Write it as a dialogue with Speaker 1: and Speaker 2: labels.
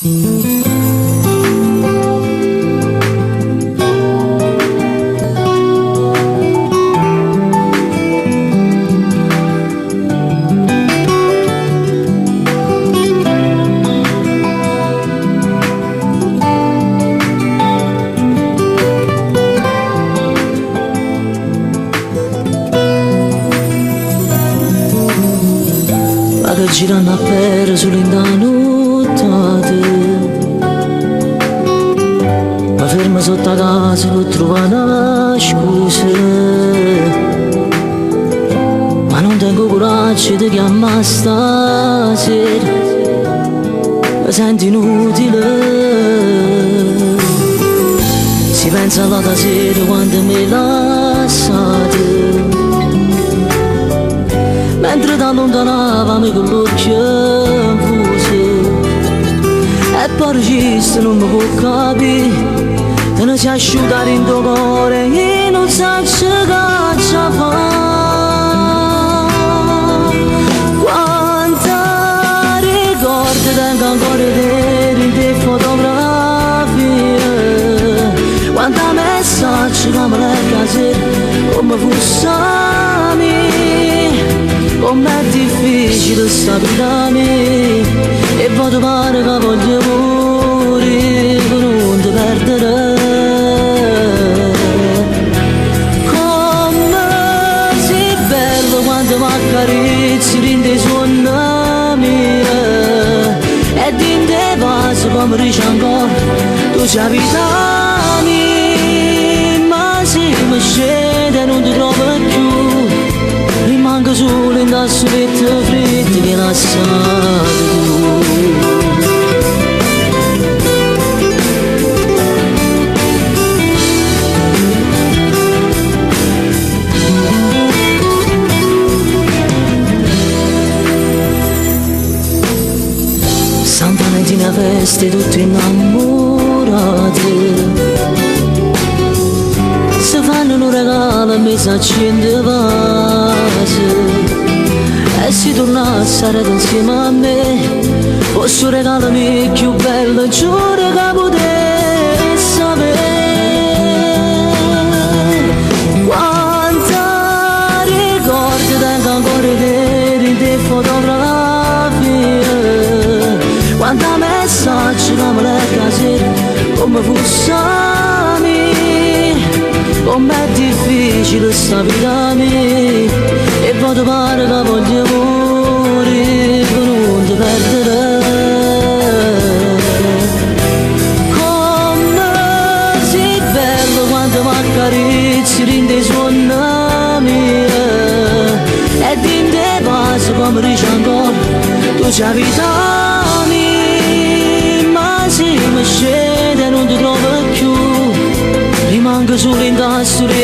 Speaker 1: Vado girando a per sull'inda nottata, ma fermo sotto a casa per trovare una scusa, ma non tengo coraggio di chiamare stasera, mi sento inutile. Si pensa alla sera quando mi lasciate, mentre da allontanavamo con l'occhio fuso, e poi regista non mi può capire, te ne si asciuga in tuo cuore e non sa che caccia fa. Quanta ricordi tengo ancora di te fotografie, quanta messaggi che mi legga sera come fosse a me. Com'è difficile sta vita mia, e vado pare che voglio morire per non ti perdere. Come sei bello quando mi accarezzi rinde suona mia, e in te passo come dici ancora tu c'è vita mia, ma se mi scende non ti trovo più. Rimango solo in da soletta fredda che lasciate tu. San Valentino a feste tutti innamorati, se fanno un regalo e mi si accende pace, e si torna a stare insieme a me, posso regalare più bello, giuro che potessi avere. Quanta ricordi tengo ancora di te fotografie, quanta messaggi che mi legga sera come fosse a me. Com'è difficile sta vita mia, e vado pare che voglio morire per non ti perdere. Come sei bello quando mi accarezzi rinde suona mia, e in te passo come dici ancora tu c'è vita mia, ma se mi scende non ti trovo più. Rimango solo in da soletta